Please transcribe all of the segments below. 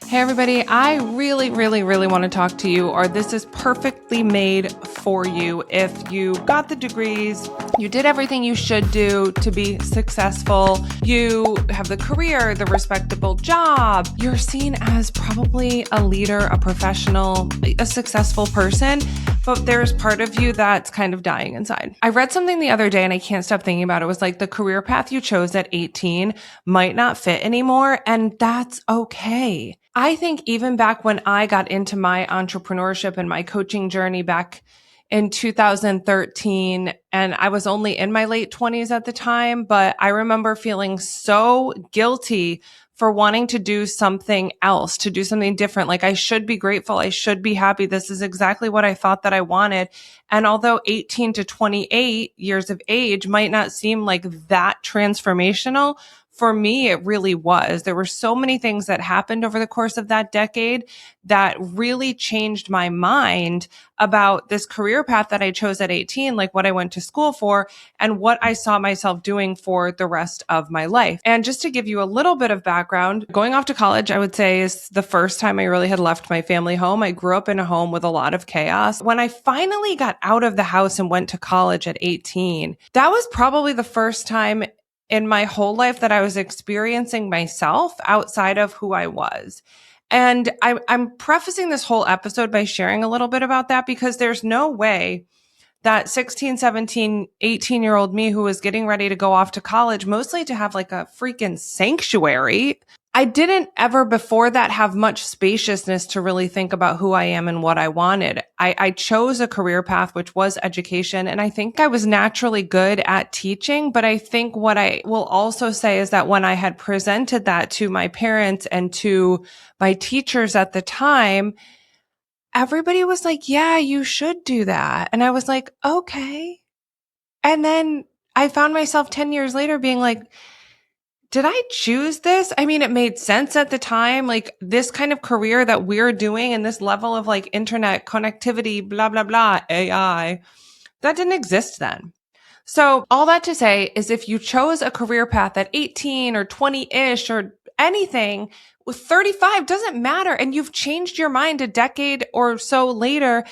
Hey everybody, I really want to talk to you, or this is perfectly made for you. If you got the degrees, you did everything you should do to be successful, you have the career, the respectable job, you're seen as probably a leader, a professional, a successful person, but there's part of you that's kind of dying inside. I read something the other day and I can't stop thinking about it. It was like the career path you chose at 18 might not fit anymore, and that's okay. I think even back when I got into my entrepreneurship and my coaching journey back in 2013, and I was only in my late 20s at the time, but I remember feeling so guilty for wanting to do something else, to do something different. Like I should be grateful. I should be happy. This is exactly what I thought that I wanted. And although 18 to 28 years of age might not seem like that transformational, for me, it really was. There were so many things that happened over the course of that decade that really changed my mind about this career path that I chose at 18, like what I went to school for and what I saw myself doing for the rest of my life. And just to give you a little bit of background, going off to college, I would say is the first time I really had left my family home. I grew up in a home with a lot of chaos. When I finally got out of the house and went to college at 18, that was probably the first time in my whole life that I was experiencing myself outside of who I was. And I'm prefacing this whole episode by sharing a little bit about that because there's no way that 16, 17, 18-year-old me who was getting ready to go off to college, mostly to have like a freaking sanctuary. I didn't ever before that have much spaciousness to really think about who I am and what I wanted. I chose a career path, which was education. And I think I was naturally good at teaching. But I think what I will also say is that when I had presented that to my parents and to my teachers at the time, everybody was like, yeah, you should do that. And I was like, okay. And then I found myself 10 years later being like, did I choose this? I mean, it made sense at the time, like this kind of career that we're doing and this level of like internet connectivity, blah, blah, blah, AI, that didn't exist then. So all that to say is if you chose a career path at 18 or 20-ish or anything, with 35 doesn't matter. And you've changed your mind a decade or so later.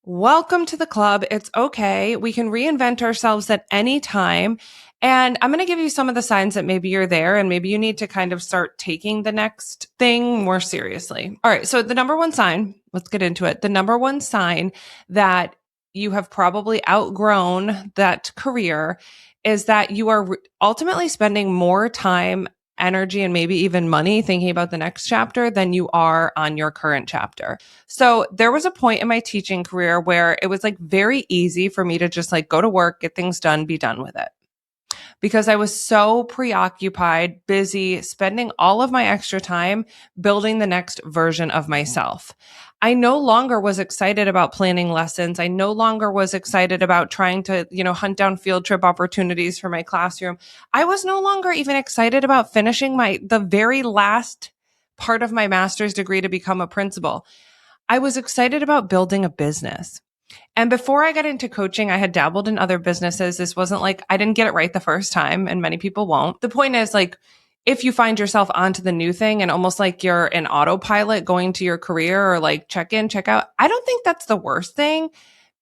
Welcome to the club. It's okay. We can reinvent ourselves at any time. And I'm going to give you some of the signs that maybe you're there and maybe you need to kind of start taking the next thing more seriously. All right. So the number one sign, let's get into it. The number one sign that you have probably outgrown that career is that you are ultimately spending more time, energy, and maybe even money thinking about the next chapter than you are on your current chapter. So there was a point in my teaching career where it was like very easy for me to just like go to work, get things done, be done with it. Because I was so preoccupied, busy, spending all of my extra time building the next version of myself. I no longer was excited about planning lessons. I no longer was excited about trying to, hunt down field trip opportunities for my classroom. I was no longer even excited about finishing the very last part of my master's degree to become a principal. I was excited about building a business. And before I got into coaching, I had dabbled in other businesses. This wasn't like I didn't get it right the first time, and many people won't. The point is, like, if you find yourself onto the new thing and almost like you're an autopilot going to your career or like check in, check out, I don't think that's the worst thing.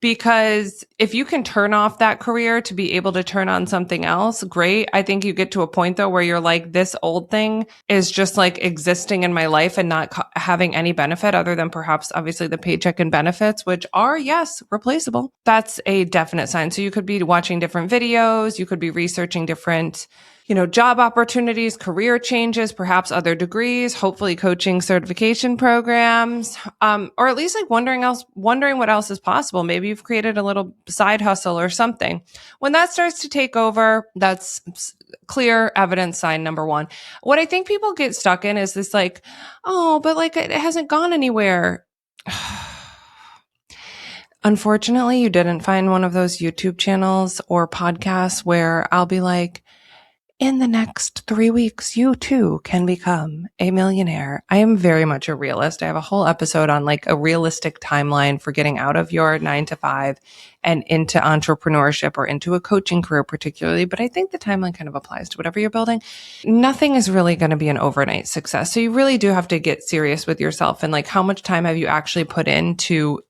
Because if you can turn off that career to be able to turn on something else, great. I think you get to a point though where you're like, this old thing is just like existing in my life and not having any benefit other than perhaps obviously the paycheck and benefits, which are, yes, replaceable. That's a definite sign. So you could be watching different videos. You could be researching different job opportunities, career changes, perhaps other degrees, hopefully coaching certification programs, or at least like wondering what else is possible. Maybe you've created a little side hustle or something. When that starts to take over, that's clear evidence sign number one. What I think people get stuck in is this like, oh, but like it hasn't gone anywhere. Unfortunately, you didn't find one of those YouTube channels or podcasts where I'll be like, in the next 3 weeks, you too can become a millionaire. I am very much a realist. I have a whole episode on like a realistic timeline for getting out of your 9 to 5 and into entrepreneurship or into a coaching career particularly. But I think the timeline kind of applies to whatever you're building. Nothing is really going to be an overnight success. So you really do have to get serious with yourself and like how much time have you actually put into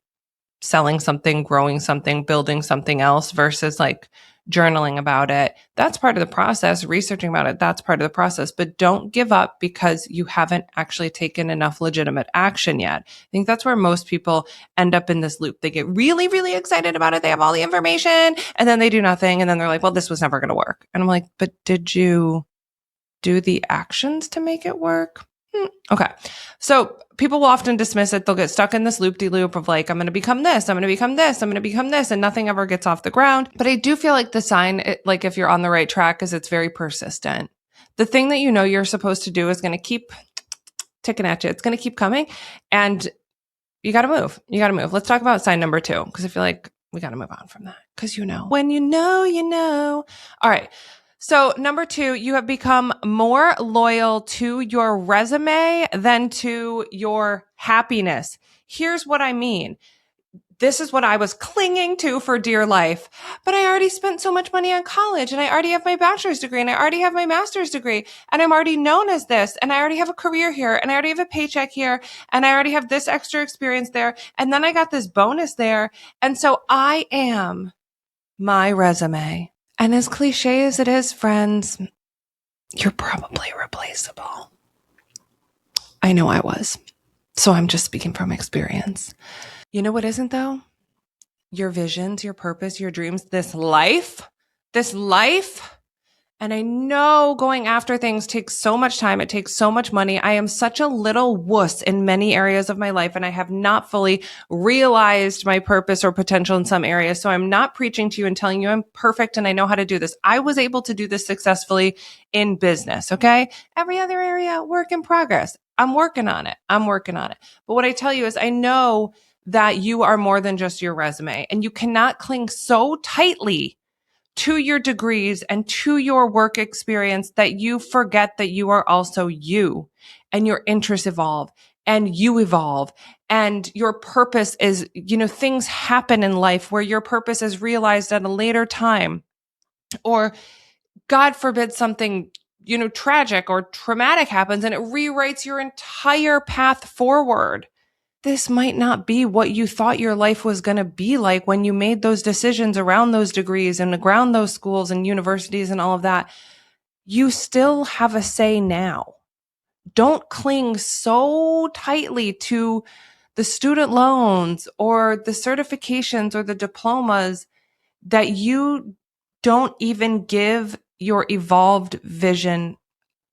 selling something, growing something, building something else versus like journaling about it. That's part of the process. Researching about it, that's part of the process. But don't give up because you haven't actually taken enough legitimate action yet. I think that's where most people end up in this loop. They get really, really excited about it. They have all the information and then they do nothing. And then they're like, well, this was never going to work. And I'm like, but did you do the actions to make it work? Okay. So people will often dismiss it. They'll get stuck in this loop-de-loop of like, I'm going to become this, I'm going to become this, I'm going to become this, and nothing ever gets off the ground. But I do feel like the sign, like if you're on the right track, is it's very persistent. The thing that you know you're supposed to do is going to keep ticking at you. It's going to keep coming and you got to move. You got to move. Let's talk about sign number 2 because I feel like we got to move on from that because you know. When you know, you know. All right. So number 2, you have become more loyal to your resume than to your happiness. Here's what I mean. This is what I was clinging to for dear life, but I already spent so much money on college and I already have my bachelor's degree and I already have my master's degree and I'm already known as this and I already have a career here and I already have a paycheck here and I already have this extra experience there. And then I got this bonus there. And so I am my resume. And as cliche as it is, friends, you're probably replaceable. I know I was. So I'm just speaking from experience. You know what isn't though? Your visions, your purpose, your dreams, this life. And I know going after things takes so much time. It takes so much money. I am such a little wuss in many areas of my life, and I have not fully realized my purpose or potential in some areas. So I'm not preaching to you and telling you I'm perfect and I know how to do this. I was able to do this successfully in business. Okay. Every other area, work in progress. I'm working on it. But what I tell you is I know that you are more than just your resume, and you cannot cling so tightly to your degrees and to your work experience that you forget that you are also you and your interests evolve and you evolve and your purpose is, things happen in life where your purpose is realized at a later time, or God forbid something, tragic or traumatic happens and it rewrites your entire path forward. This might not be what you thought your life was going to be like when you made those decisions around those degrees and around those schools and universities and all of that. You still have a say now. Don't cling so tightly to the student loans or the certifications or the diplomas that you don't even give your evolved vision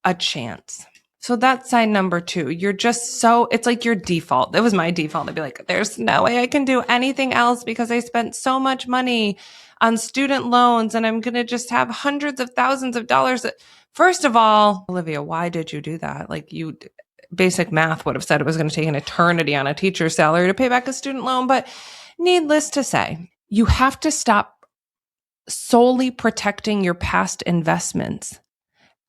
a chance. So that's sign number 2. You're just it's like your default. That was my default. I'd be like, there's no way I can do anything else because I spent so much money on student loans and I'm going to just have hundreds of thousands of dollars. First of all, Olivia, why did you do that? Like basic math would have said it was going to take an eternity on a teacher's salary to pay back a student loan. But needless to say, you have to stop solely protecting your past investments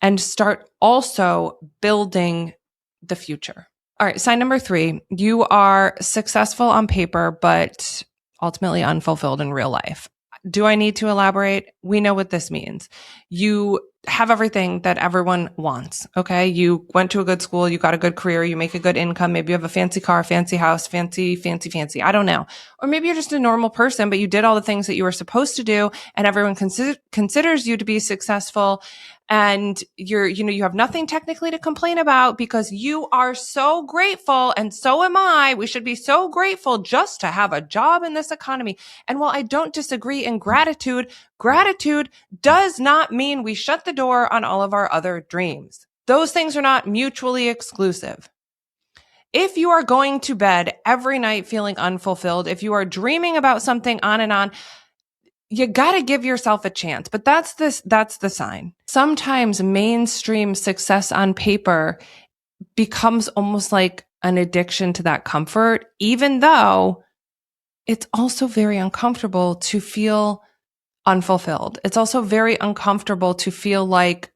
and start also building the future. All right, sign number 3, you are successful on paper, but ultimately unfulfilled in real life. Do I need to elaborate? We know what this means. You have everything that everyone wants, okay? You went to a good school, you got a good career, you make a good income, maybe you have a fancy car, fancy house, fancy. I don't know. Or maybe you're just a normal person, but you did all the things that you were supposed to do and everyone considers you to be successful. And you have nothing technically to complain about because you are so grateful, and so am I. We should be so grateful just to have a job in this economy. And while I don't disagree in gratitude does not mean we shut the door on all of our other dreams. Those things are not mutually exclusive. If you are going to bed every night feeling unfulfilled, if you are dreaming about something on and on, you got to give yourself a chance. But that's the sign. Sometimes mainstream success on paper becomes almost like an addiction to that comfort, even though it's also very uncomfortable to feel unfulfilled. It's also very uncomfortable to feel like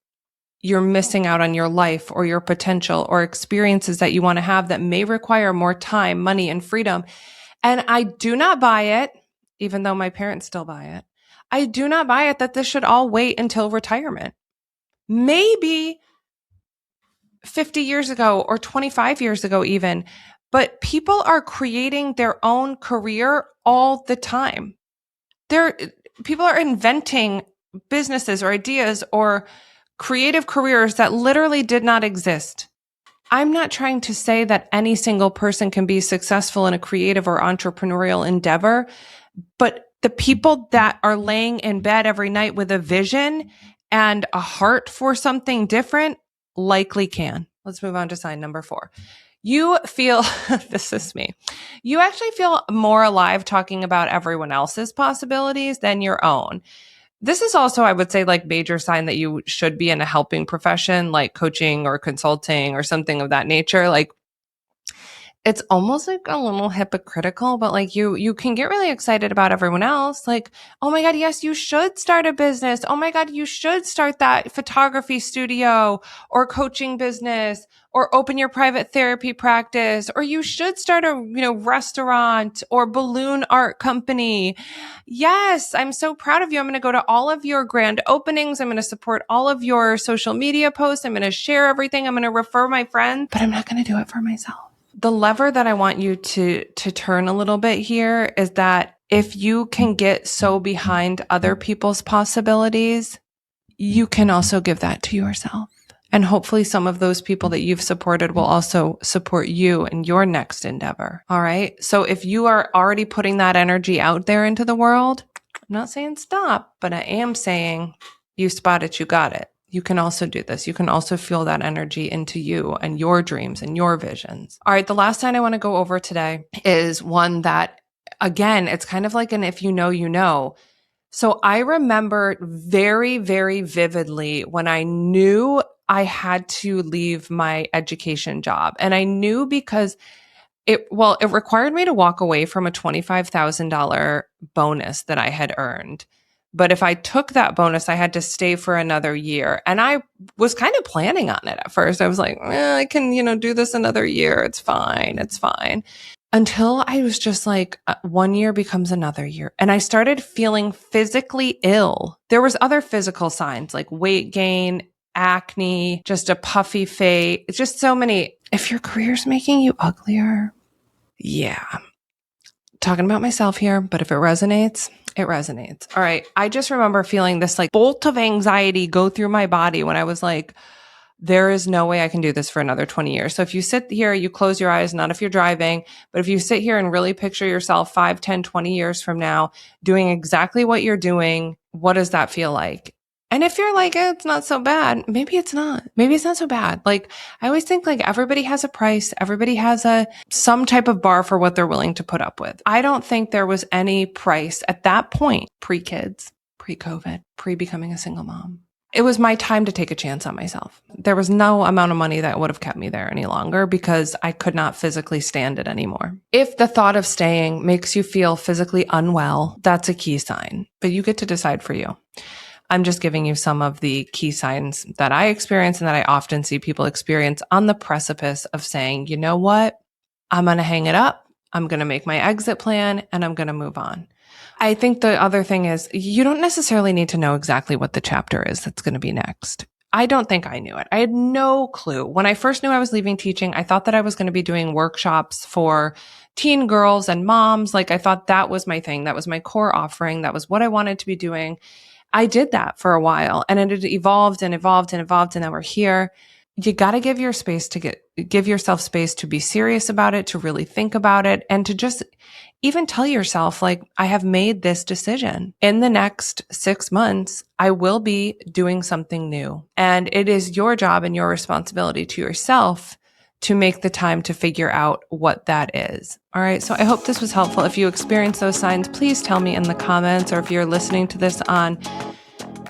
you're missing out on your life or your potential or experiences that you want to have that may require more time, money, and freedom. And I do not buy it, even though my parents still buy it. I do not buy it that this should all wait until retirement. Maybe 50 years ago or 25 years ago even, but people are creating their own career all the time. People are inventing businesses or ideas or creative careers that literally did not exist. I'm not trying to say that any single person can be successful in a creative or entrepreneurial endeavor, but the people that are laying in bed every night with a vision and a heart for something different likely can. Let's move on to sign number 4. You feel, this is me, you actually feel more alive talking about everyone else's possibilities than your own. This is also, I would say, like major sign that you should be in a helping profession, like coaching or consulting or something of that nature. Like, it's almost like a little hypocritical, but like you can get really excited about everyone else. Like, oh my God, yes, you should start a business. Oh my God, you should start that photography studio or coaching business or open your private therapy practice, or you should start a, restaurant or balloon art company. Yes, I'm so proud of you. I'm going to go to all of your grand openings. I'm going to support all of your social media posts. I'm going to share everything. I'm going to refer my friends, but I'm not going to do it for myself. The lever that I want you to turn a little bit here is that if you can get so behind other people's possibilities, you can also give that to yourself. And hopefully some of those people that you've supported will also support you in your next endeavor. All right. So if you are already putting that energy out there into the world, I'm not saying stop, but I am saying you spot it, you got it. You can also do this. You can also feel that energy into you and your dreams and your visions. All right. The last sign I want to go over today is one that, again, it's kind of like an if you know, you know. So I remember very, very vividly when I knew I had to leave my education job. And I knew because it required me to walk away from a $25,000 bonus that I had earned. But if I took that bonus, I had to stay for another year. And I was kind of planning on it at first. I was like, I can, do this another year. It's fine. It's fine. Until I was just like, 1 year becomes another year. And I started feeling physically ill. There was other physical signs like weight gain, acne, just a puffy face, just so many. If your career's making you uglier, yeah. Talking about myself here, but if it resonates, it resonates. All right. I just remember feeling this like bolt of anxiety go through my body when I was like, there is no way I can do this for another 20 years. So if you sit here, you close your eyes, not if you're driving, but if you sit here and really picture yourself 5, 10, 20 years from now doing exactly what you're doing, what does that feel like? And if you're like, it's not so bad, maybe it's not. Maybe it's not so bad. Like, I always think like everybody has a price. Everybody has some type of bar for what they're willing to put up with. I don't think there was any price at that point, pre-kids, pre-COVID, pre-becoming a single mom. It was my time to take a chance on myself. There was no amount of money that would have kept me there any longer because I could not physically stand it anymore. If the thought of staying makes you feel physically unwell, that's a key sign, but you get to decide for you. I'm just giving you some of the key signs that I experience and that I often see people experience on the precipice of saying, you know what? I'm going to hang it up. I'm going to make my exit plan and I'm going to move on. I think the other thing is you don't necessarily need to know exactly what the chapter is that's going to be next. I don't think I knew it. I had no clue. When I first knew I was leaving teaching, I thought that I was going to be doing workshops for teen girls and moms. Like I thought that was my thing. That was my core offering. That was what I wanted to be doing. I did that for a while and it evolved and evolved and evolved. And now we're here. You got to give yourself space to be serious about it, to really think about it, and to just even tell yourself, like, I have made this decision. In the next 6 months, I will be doing something new. And it is your job and your responsibility to yourself to make the time to figure out what that is. All right. So I hope this was helpful. If you experience those signs, please tell me in the comments, or if you're listening to this on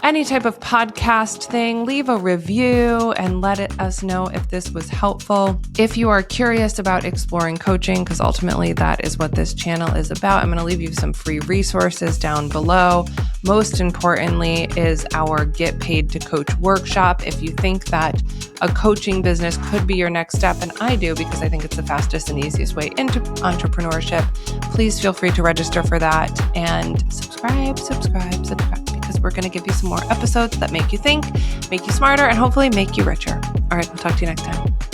any type of podcast thing, leave a review and let us know if this was helpful. If you are curious about exploring coaching, because ultimately that is what this channel is about, I'm going to leave you some free resources down below. Most importantly is our Get Paid to Coach workshop. If you think that a coaching business could be your next step, and I do because I think it's the fastest and easiest way into entrepreneurship, please feel free to register for that and subscribe, because we're going to give you some more episodes that make you think, make you smarter, and hopefully make you richer. All right, we'll talk to you next time.